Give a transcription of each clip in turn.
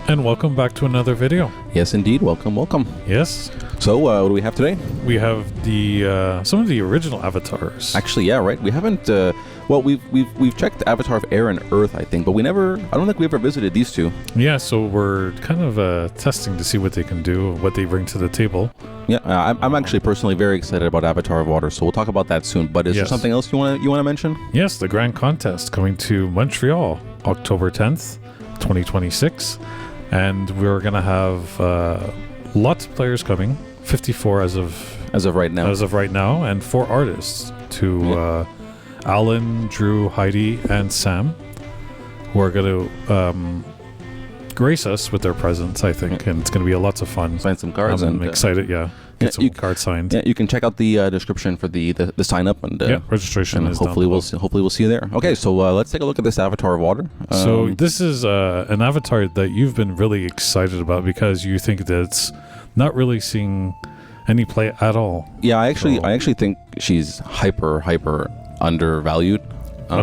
And welcome back to another video. Yes, indeed. Welcome. Yes. So, what do we have today? We have the some of the original avatars. Actually, yeah, right. We haven't. We've checked Avatar of Air and Earth, I think, but I don't think we ever visited these two. Yeah, so we're kind of testing to see what they can do, what they bring to the table. Yeah, I'm actually personally very excited about Avatar of Water, so we'll talk about that soon. But is there something else you want to mention? Yes, the Grand Contest coming to Montreal, October 10th, 2026. And we're going to have lots of players coming, 54 as of right now, and 4 artists to Alan, Drew, Heidi, and Sam, who are going to grace us with their presence, I think, and it's going to be lots of fun. Sign some cards. I'm excited, Get some cards signed. Yeah, you can check out the description for the sign up and registration is hopefully we'll see you there. Okay, so let's take a look at this Avatar of Water. So this is an avatar that you've been really excited about because you think that it's not really seeing any play at all. Yeah, I actually think she's hyper undervalued. We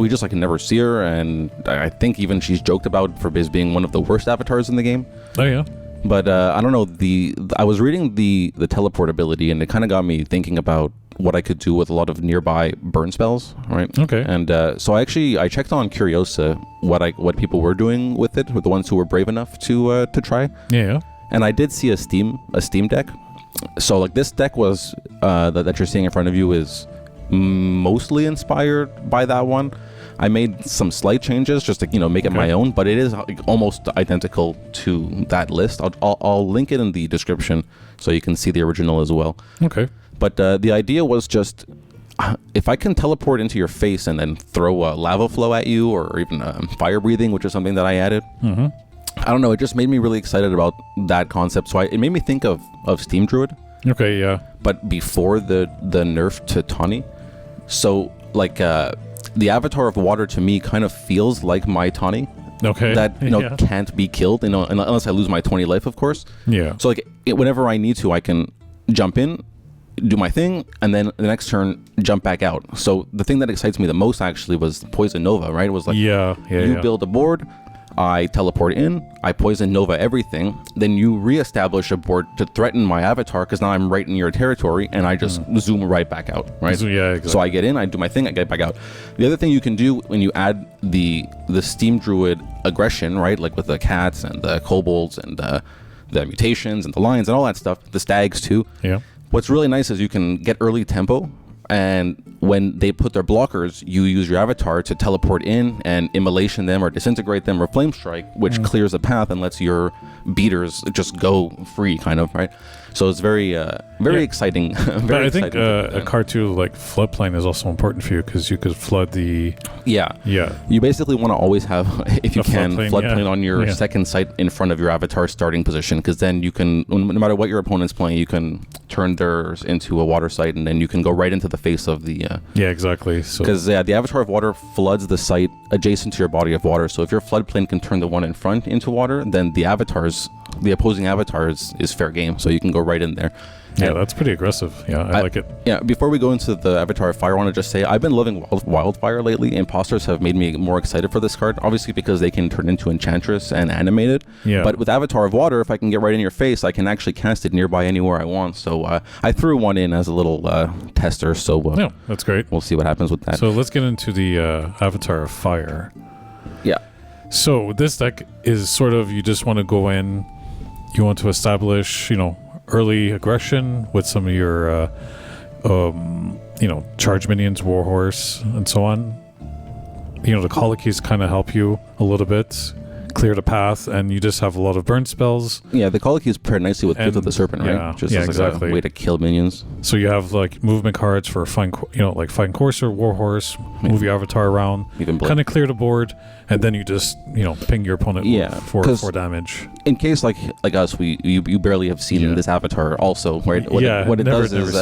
just can never see her, and I think even she's joked about for being one of the worst avatars in the game. Oh yeah. But I don't know, I was reading the teleport ability, and it kind of got me thinking about what I could do with a lot of nearby burn spells, right? Okay. And so I checked on Curiosa what people were doing with it, with the ones who were brave enough to try. Yeah. And I did see a Steam deck. So this deck was that you're seeing in front of you is mostly inspired by that one. I made some slight changes just to make it my own, but it is almost identical to that list. I'll link it in the description so you can see the original as well. Okay. But the idea was just if I can teleport into your face and then throw a lava flow at you, or even fire breathing, which is something that I added. Mm-hmm. I don't know. It just made me really excited about that concept. So it made me think of Steam Druid. Okay. Yeah. But before the nerf to Tawny, so the Avatar of Water to me kind of feels like my Tawny. Okay. That can't be killed, unless I lose my 20 life, of course. Yeah. So whenever I need to, I can jump in, do my thing, and then the next turn jump back out. So the thing that excites me the most actually was Poison Nova, right? It was you build a board, I teleport in, I Poison Nova everything, then you reestablish a board to threaten my avatar because now I'm right in your territory, and I just zoom right back out, right? Yeah, exactly. So I get in, I do my thing, I get back out. The other thing you can do when you add the Steam Druid aggression, right, like with the cats and the kobolds and the mutations and the lions and all that stuff, the stags too. Yeah. What's really nice is you can get early tempo, and when they put their blockers, you use your avatar to teleport in and immolation them or disintegrate them or flame strike, which clears the path and lets your beaters just go free, kind of, right? So it's very exciting. But I think a card too, like Floodplain, is also important for you because you could flood the... Yeah. You basically want to always have, if you can, floodplain on your second site in front of your avatar starting position, because then you can, no matter what your opponent's playing, you can turn theirs into a water site, and then you can go right into the face of the... Yeah, exactly. Because the Avatar of Water floods the site adjacent to your body of water. So if your floodplain can turn the one in front into water, then the opposing avatars is fair game. So you can go right in there. Yeah, that's pretty aggressive. Yeah, I like it. Yeah, before we go into the Avatar of Fire, I want to just say I've been loving Wildfire lately. Imposters have made me more excited for this card, obviously because they can turn into Enchantress and animate it. Yeah. But with Avatar of Water, if I can get right in your face, I can actually cast it nearby anywhere I want. So I threw one in as a little tester. So yeah, that's great. We'll see what happens with that. So let's get into the Avatar of Fire. Yeah. So this deck is sort of, you just want to go in, you want to establish, early aggression with some of your, charge minions, Warhorse, and so on. The Colisees kind of help you a little bit, clear the path, and you just have a lot of burn spells. Yeah, the Colisees pair nicely with Gift of the Serpent, right? Just as exactly. A way to kill minions. So you have movement cards for Fine Courser, Warhorse, move your avatar around, kind of clear the board, and then you just ping your opponent for damage. In case like us, you barely have seen this avatar also, right? What it does is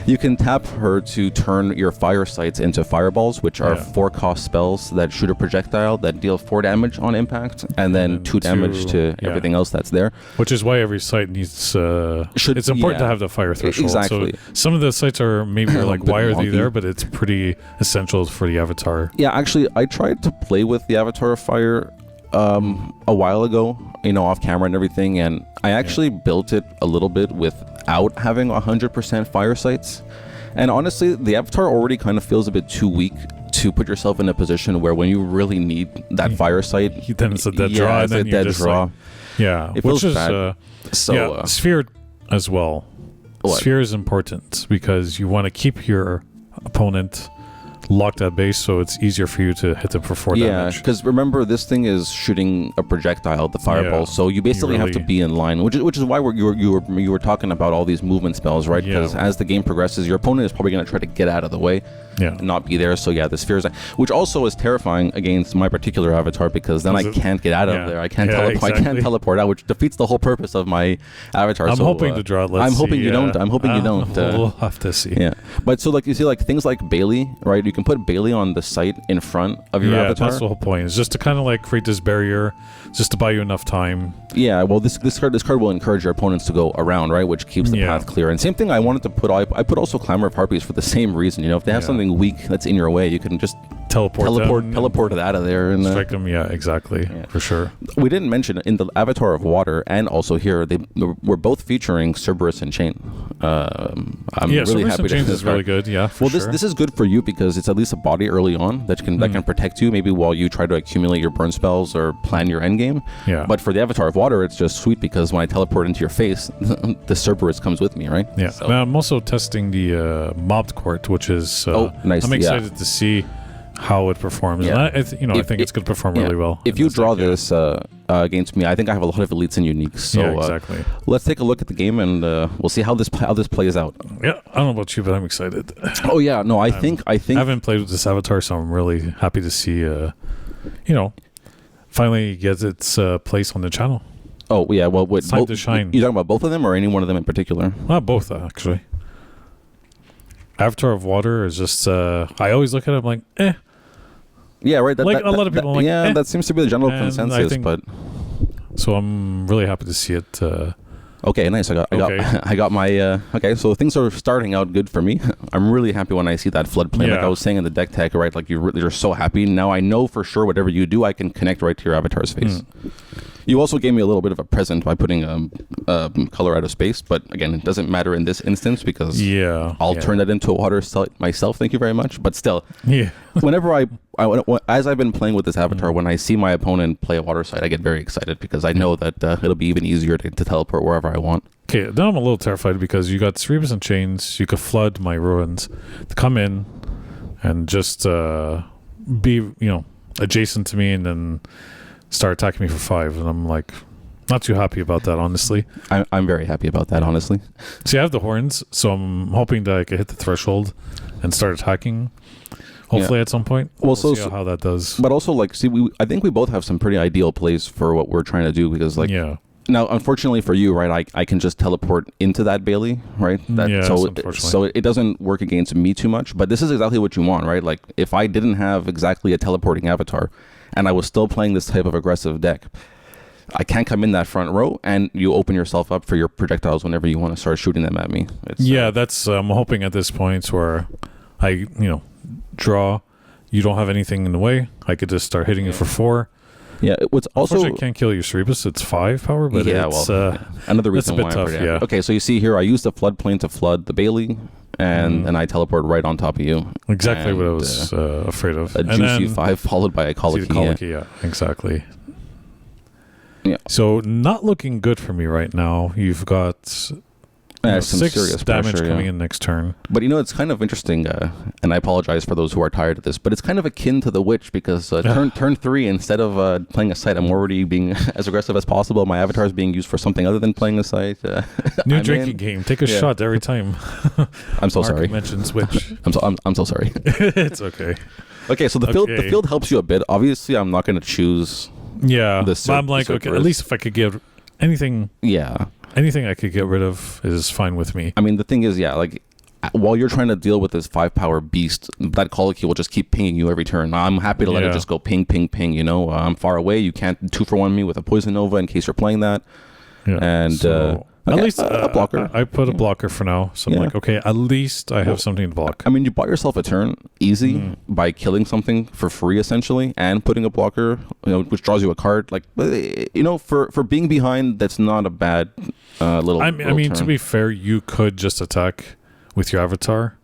you can tap her to turn your fire sites into fireballs, which are 4-cost spells that shoot a projectile that deal 4 damage on impact, and then 2 damage to everything else that's there. Which is why every site needs it's important to have the fire threshold. Exactly. So some of the sites are maybe why are they there, but it's pretty essential for the avatar. Yeah, actually I tried to play with the Avatar of Fire a while ago, off camera and everything, and I actually built it a little bit without having 100% fire sights. And honestly, the avatar already kind of feels a bit too weak to put yourself in a position where when you really need that fire sight, then it's a dead draw. It's a dead draw. It feels bad. Sphere as well. What? Sphere is important because you want to keep your opponent locked at base, so it's easier for you to hit them for 4 damage. Yeah, because remember, this thing is shooting a projectile, the fireball, so you basically have to be in line, which is why you were talking about all these movement spells, right? Because as the game progresses, your opponent is probably going to try to get out of the way and not be there. So the spheres, which also is terrifying against my particular avatar, because then I can't get out of there. I can't teleport. Exactly. I can't teleport out, which defeats the whole purpose of my avatar. I'm hoping to draw it. I'm hoping you don't. I'm hoping you don't. We'll have to see. Yeah, but so you see things like Bailey, right? You can put Bailey on the site in front of your avatar. That's the whole point. It's just to kind of create this barrier, just to buy you enough time. Yeah, well, this card will encourage your opponents to go around, right? Which keeps the path clear. And same thing I wanted to put. I put also Clamor of Harpies for the same reason. If they have something weak that's in your way, you can just teleport it out of there and strike them. Yeah, exactly, for sure. We didn't mention in the Avatar of Water and also here we're both featuring Cerberus and Chain. I'm really happy to see this. Is really good. Yeah. This is good for you because it's at least a body early on that can protect you maybe while you try to accumulate your burn spells or plan your end game. Yeah. But for the Avatar of Water, it's just sweet because when I teleport into your face, the Cerberus comes with me, right? Yeah. So. Now I'm also testing the Mobbed Court, which is nice. I'm excited to see how it performs. Yeah. And I think it's going to perform really well. If you draw this against me, I think I have a lot of elites and uniques. So exactly. Let's take a look at the game and we'll see how this plays out. Yeah, I don't know about you, but I'm excited. Oh yeah, no, I think I haven't played with this avatar, so I'm really happy to see finally get its place on the channel. Oh yeah, well, it's time to shine. You talking about both of them or any one of them in particular? Both actually. Avatar of Water is just I always look at it, I'm like, eh. Yeah, right. A lot of people that seems to be the general consensus. So I'm really happy to see it. Okay, nice. I got my okay. So things are starting out good for me. I'm really happy when I see that floodplain. Like I was saying in the deck tech, right? Like you're so happy. Now I know for sure whatever you do, I can connect right to your avatar's face. You also gave me a little bit of a present by putting color out of space, but again, it doesn't matter in this instance because I'll turn that into a water site myself. Thank you very much. But still, whenever as I've been playing with this avatar, when I see my opponent play a water site, I get very excited because I know that it'll be even easier to teleport wherever I want. Okay, now I'm a little terrified because you got Cerebus and Chains. You could flood my ruins to come in and just be adjacent to me and then start attacking me for 5, and I'm like not too happy about that, honestly. I'm very happy about that, honestly. See, I have the horns, so I'm hoping that I can hit the threshold and start attacking hopefully at some point. We'll see how that does. But also I think we both have some pretty ideal plays for what we're trying to do because now, unfortunately for you, right, I can just teleport into that Bailey, right? So it doesn't work against me too much, but this is exactly what you want, right? Like, if I didn't have exactly a teleporting avatar and I was still playing this type of aggressive deck, I can't come in that front row and you open yourself up for your projectiles whenever you want to start shooting them at me. That's, I'm hoping at this point where I, draw, you don't have anything in the way, I could just start hitting you for 4. Yeah, what's also unfortunately can't kill your Cerebus. It's 5 power, but it's another reason why. It's a bit tough. Okay, so you see here, I used the floodplain to flood the Bailey, and I teleport right on top of you. Exactly what I was afraid of. A juicy 5 followed by a Colicky. Yeah, exactly. Yeah. So not looking good for me right now. You've got some 6 serious damage coming in next turn. But it's kind of interesting, and I apologize for those who are tired of this, but it's kind of akin to the Witch because turn 3, instead of playing a site, I'm already being as aggressive as possible. My avatar is being used for something other than playing a site. New drinking game. Take a shot every time. I'm so sorry. Mentions Witch. I'm so sorry. It's okay. Okay, so the field helps you a bit. Obviously, I'm not going to choose. Yeah, I'm like, okay, at least if I could get anything. Yeah. Anything I could get rid of is fine with me. I mean, the thing is, while you're trying to deal with this 5-power beast, that Colicky will just keep pinging you every turn. I'm happy to let it just go ping, ping, ping. I'm far away. You can't 2-for-1 me with a Poison Nova in case you're playing that. Yeah. And Okay, at least a blocker. I put a blocker for now, so I'm like, okay, at least I have something to block. I mean, you bought yourself a turn easy by killing something for free, essentially, and putting a blocker, which draws you a card. Like, for being behind, that's not a bad little. I mean, to be fair, you could just attack with your avatar.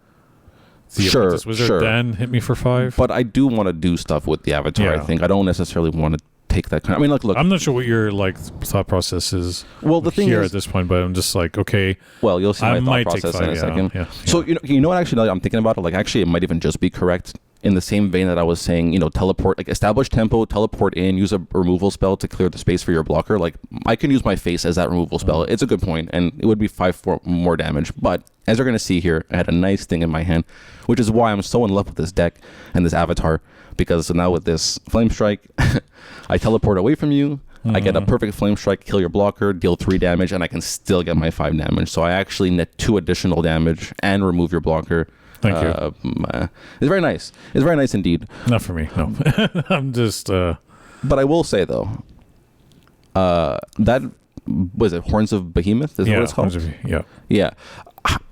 Sure, then hit me for 5. But I do want to do stuff with the avatar. I think I don't necessarily want to take that kind. I mean, look. I'm not sure what your thought process is. Well, the thing here is, at this point, but I'm just like, okay. Well, you'll see my thought process in a second. Yeah. So you know what? Actually, I'm thinking about it. Like, actually, it might even just be correct in the same vein that I was saying. Teleport, like establish tempo, teleport in, use a removal spell to clear the space for your blocker. Like, I can use my face as that removal spell. It's a good point, and it would be 5 more damage. But as you're gonna see here, I had a nice thing in my hand, which is why I'm so in love with this deck and this avatar. Because now with this Flame Strike, I teleport away from you. I get a perfect Flame Strike, kill your blocker, deal 3 damage, and I can still get my 5 damage. So I actually net 2 additional damage and remove your blocker. Thank you. It's very nice. It's very nice indeed. Not for me, no. I'm just... But I will say, though, that... Was it Horns of Behemoth? Is that what it's called? Yeah.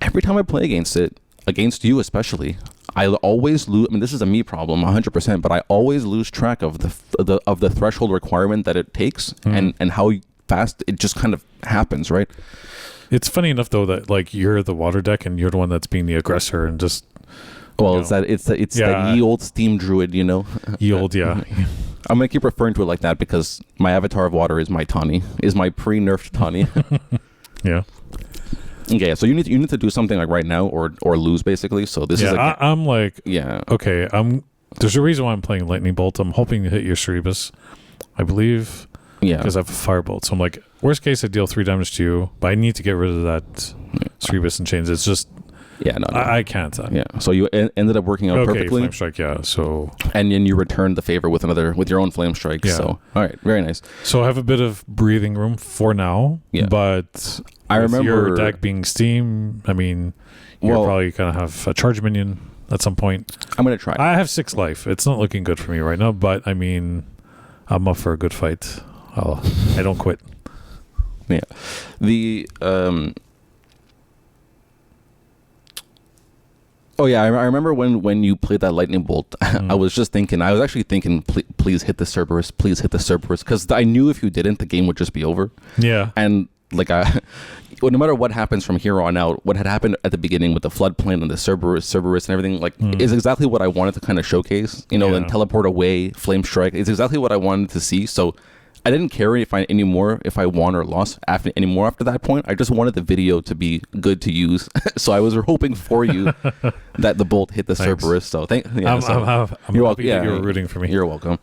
Every time I play against it, against you especially... I always lose. I mean, this is a me problem, 100%. But I always lose track of the threshold requirement that it takes, and how fast it just kind of happens, right? It's funny enough though that like you're the water deck and you're the one that's being the aggressor and just. Well, it's that ye old steam druid, Ye old, yeah. I'm gonna keep referring to it like that because my avatar of water is my Tawny, is my pre-nerfed Tawny. Yeah. Okay, so you need to do something like right now or lose basically. So this is I'm like okay. There's a reason why I'm playing Lightning Bolt. I'm hoping to hit your Cerebus, I believe. Yeah. Because I have a Firebolt. So I'm like, worst case I deal 3 damage to you, but I need to get rid of that Cerebus and chains. It's just I can't. So you ended up working out perfectly. Flame Strike, so and then you returned the favor with your own Flame Strike. Yeah. So all right, very nice. So I have a bit of breathing room for now. Yeah. But I remember your deck being Steam. I mean, you're probably gonna have a charge minion at some point. I'm gonna try. I have 6 life. It's not looking good for me right now, but I mean, I'm up for a good fight. I don't quit. Yeah. The Oh yeah, I remember when you played that Lightning Bolt. I was actually thinking, please hit the Cerberus, because I knew if you didn't, the game would just be over. Yeah, and like no matter what happens from here on out, what had happened at the beginning with the floodplain and the Cerberus and everything, is exactly what I wanted to kind of showcase. And teleport away, Flame Strike. It's exactly what I wanted to see. So I didn't care if I won or lost anymore after that point. I just wanted the video to be good to use. So I was hoping for you that the bolt hit the Cerberus. So I'm you're welcome. You were rooting for me. You're welcome.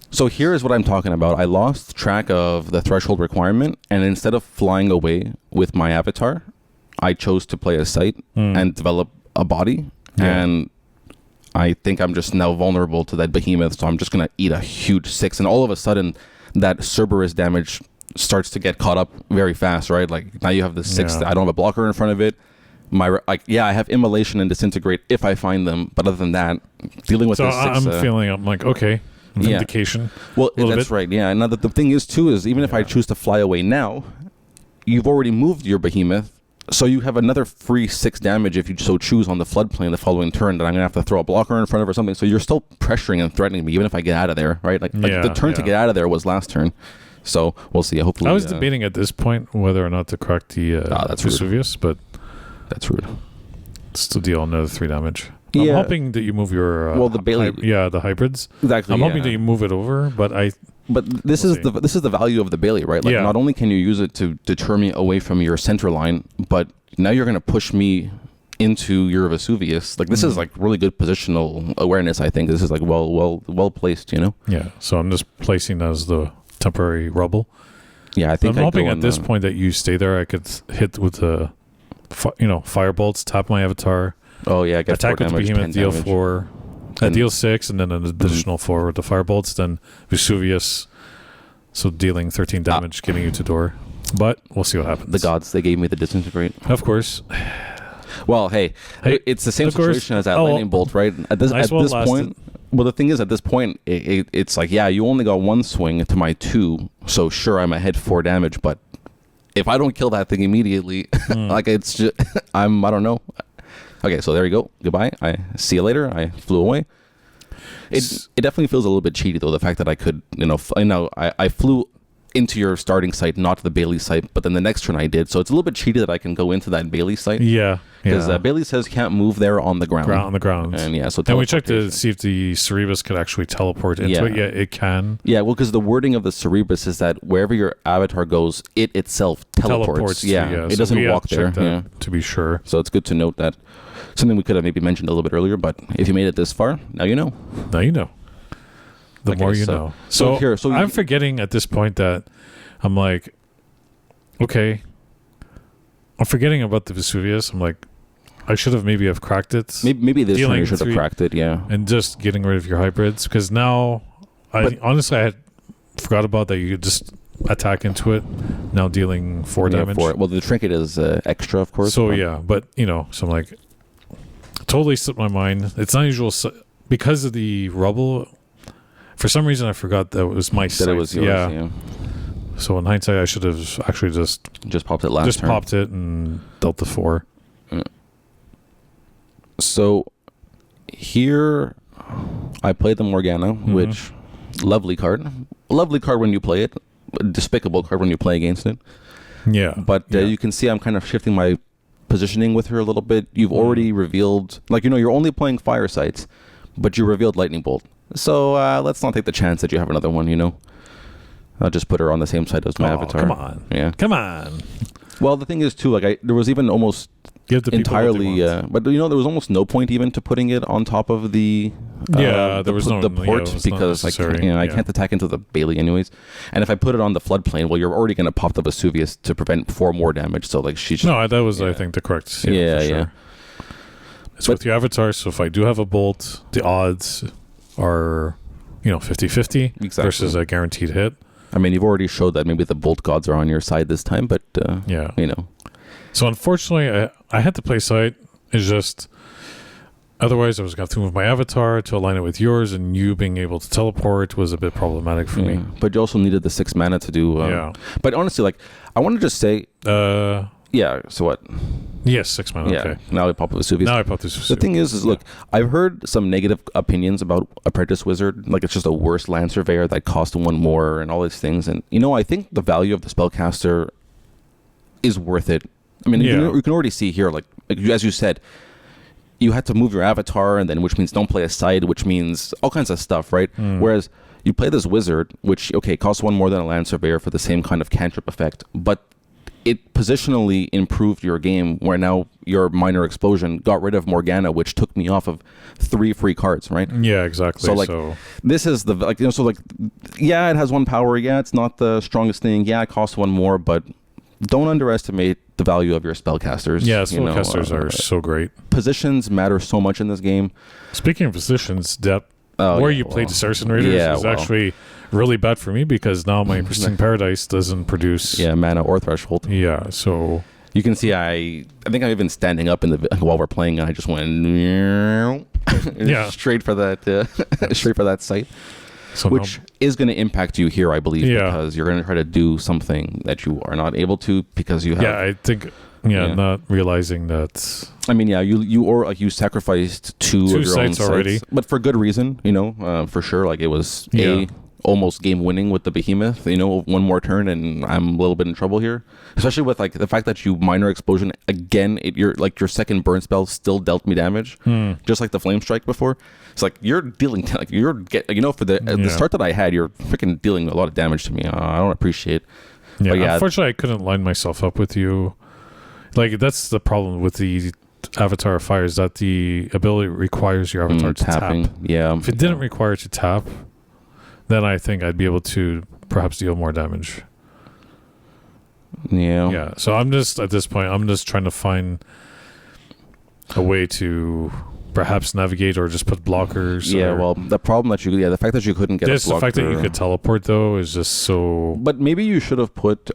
So here is what I'm talking about. I lost track of the threshold requirement, and instead of flying away with my avatar, I chose to play a sight and develop a body. Yeah. And I think I'm just now vulnerable to that behemoth, so I'm just going to eat a huge 6. And all of a sudden, that Cerberus damage starts to get caught up very fast, right? Like, now you have the 6. I don't have a blocker in front of it. I have Immolation and Disintegrate if I find them, but other than that, dealing with this 6... I'm like, okay, Vindication. Well, that's right, yeah. Now, the thing is, too, is even if I choose to fly away now, you've already moved your behemoth, so you have another free 6 damage if you so choose on the floodplain the following turn that I'm going to have to throw a blocker in front of or something. So you're still pressuring and threatening me even if I get out of there, right? The turn to get out of there was last turn. So we'll see. Hopefully, I was debating at this point whether or not to crack the Vesuvius, but that's rude. Still deal another 3 damage. I'm hoping that you move your the Bailey. The hybrids. Exactly. I'm hoping that you move it over, but this is the value of the Bailey, right? Like not only can you use it to deter me away from your center line, but now you're going to push me into your Vesuvius. Like this is like really good positional awareness. I think this is like well placed. Yeah. So I'm just placing as the temporary rubble. Yeah, I think I'm hoping at this point that you stay there. I could hit with the firebolts, tap my avatar. Oh yeah, get attack with the behemoth, deal 4. Deal 6, and then an additional 4 with the firebolts. Then Vesuvius, so dealing 13 damage, getting you to door. But we'll see what happens. The gods, they gave me the Disintegrate. Of course. Well, hey, it's the same situation as that Lightning Bolt, right? At this point, well, the thing is, at this point, it's like, you only got 1 swing to my 2, so sure, I'm ahead 4 damage, but if I don't kill that thing immediately, like it's just, I don't know. Okay, so there you go. Goodbye. I see you later. I flew away. It definitely feels a little bit cheaty though. The fact that I could, I flew into your starting site, not to the Bailey site, but then the next turn I did. So it's a little bit cheaty that I can go into that Bailey site. Yeah. Because Bailey says can't move there on the ground. On the ground. And yeah, so and we checked to see if the Cerebus could actually teleport into it. Yeah, it can. Yeah, well, because the wording of the Cerebus is that wherever your avatar goes, it itself teleports. Yeah, it doesn't walk there. To be sure. So it's good to note that. Something we could have maybe mentioned a little bit earlier, but if you made it this far, now you know. Now you know. The more you know. So I'm forgetting at this point that I'm like, okay, I'm forgetting about the Vesuvius. I'm like, I should have maybe have cracked it. Maybe this turn you should have cracked it, yeah. And just getting rid of your hybrids, because now, honestly, I had forgot about that. You could just attack into it, now dealing 4 damage. Well, the trinket is extra, of course. So but so I'm like, totally slipped my mind. It's not usual because of the rubble. For some reason, I forgot that it was my site. That it was yours, yeah. So in hindsight, I should have actually just popped it last turn. Just popped it and dealt the 4. So here, I played the Morgana, which lovely card when you play it, despicable card when you play against it. Yeah, but you can see I'm kind of shifting my positioning with her a little bit. You've already revealed, you're only playing fire sites, but you revealed lightning bolt. So let's not take the chance that you have another one. I'll just put her on the same side as my avatar. Come on, come on. Well, the thing is too, there was even almost entirely, but there was almost no point even to putting it on top of the there was the port because I can't attack into the Bailey anyways, and if I put it on the floodplain, well, you're already going to pop the Vesuvius to prevent 4 more damage. So she's that was I think the correct sure. It's with the avatar. So if I do have a bolt, the odds are 50-50 versus a guaranteed hit. I mean, you've already showed that maybe the bolt gods are on your side this time, but So unfortunately, I had to play site. It's just otherwise I was going to move my avatar to align it with yours, and you being able to teleport was a bit problematic for me. But you also needed the 6 mana to do. But honestly, I want to just say. So what? Yes, 6 mana. Okay. Now I pop Vesuvius. The thing is look, I've heard some negative opinions about Apprentice Wizard. Like it's just a worse land surveyor that cost 1 more and all these things. And I think the value of the spellcaster is worth it. I mean, you can already see here, like as you said, you had to move your avatar, and then which means don't play a side, which means all kinds of stuff, right? Whereas you play this wizard, which costs 1 more than a land surveyor for the same kind of cantrip effect, but it positionally improved your game, where now your minor explosion got rid of Morgana, which took me off of 3 free cards, right? Yeah, exactly. So this is the it has 1 power. Yeah, it's not the strongest thing. Yeah, it costs 1 more, but don't underestimate the value of your spellcasters. Yeah, spellcasters are so great. Positions matter so much in this game. Speaking of positions, depth, you played the Saracen Raiders is actually really bad for me, because now my Pristine Paradise doesn't produce mana or threshold. Yeah, so you can see I think I'm even standing up while we're playing, and I just went straight for that site. So which is going to impact you here, I believe, because you're going to try to do something that you are not able to because you have. Yeah, I think. Not realizing that. I mean, you sacrificed two of your sites own already, but for good reason. For sure. Like it was almost game winning with the behemoth. 1 more turn, and I'm a little bit in trouble here. Especially with the fact that you minor explosion again. Your second burn spell still dealt me damage, just like the flame strike before. It's like you're dealing for the start that I had. You're freaking dealing a lot of damage to me. I don't appreciate. Yeah, unfortunately, I couldn't line myself up with you. That's the problem with the Avatar of Fire, is that the ability requires your avatar to tap. Yeah. If it didn't require to tap, then I think I'd be able to perhaps deal more damage. Yeah. Yeah. So I'm just, at this point, trying to find a way to perhaps navigate or just put blockers. Yeah, well, the problem that the fact that you couldn't get a blocker. The fact that you could teleport, though, is just so... But maybe you should have put...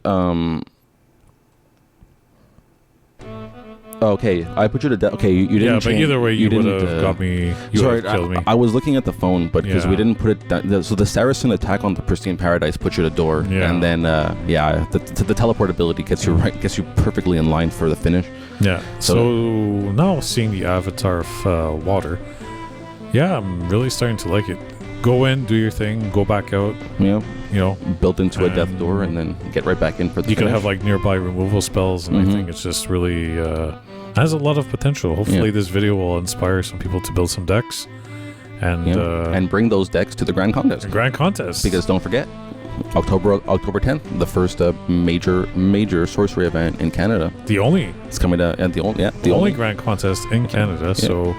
Okay, I put you to death. Okay, you didn't. Yeah, but either way, you would have got me. You would have killed me. I was looking at the phone, but because we didn't put it. So the Saracen attack on the Pristine Paradise puts you to door, and then the teleport ability gets you perfectly in line for the finish. Yeah. So now seeing the avatar of water, I'm really starting to like it. Go in, do your thing, go back out. Yeah. You know, built into a death door, and then get right back in for the. You can have like nearby removal spells, and I think it's just really has a lot of potential. Hopefully, this video will inspire some people to build some decks, and bring those decks to the Grand Contest. Because don't forget, October 10th, the first major sorcery event in Canada. It's coming to the only Grand Contest in Canada. Yeah.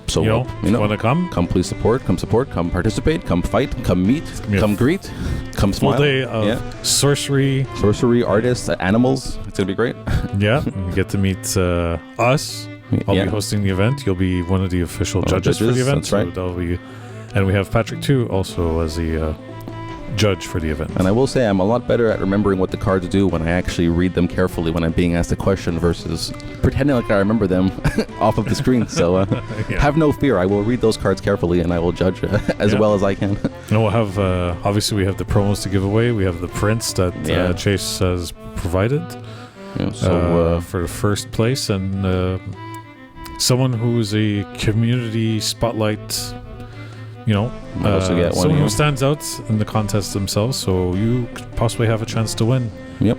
So you want to come, please support, come participate, come fight, come meet, come greet, come smile. Full day of sorcery, artists, animals. It's gonna be great. You get to meet us. I'll be hosting the event. You'll be one of the official judges for the event. That's right. And we have Patrick too, also as the judge for the event. And I will say I'm a lot better at remembering what the cards do when I actually read them carefully when I'm being asked a question versus pretending like I remember them off of the screen. So have no fear. I will read those cards carefully and I will judge as well as I can. And we'll have obviously we have the promos to give away. We have the prints that Chase has provided for the first place, and someone who's a community spotlight. Someone who stands out in the contest themselves, so you could possibly have a chance to win. Yep.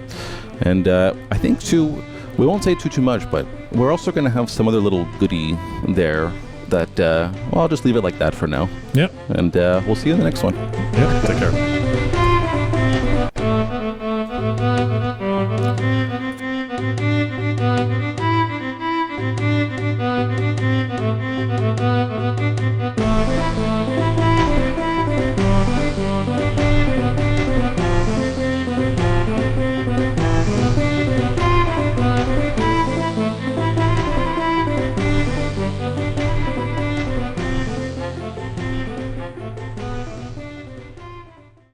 And I think too, we won't say too much, but we're also going to have some other little goodie there that, I'll just leave it like that for now. Yep. And we'll see you in the next one. Yep. Take care.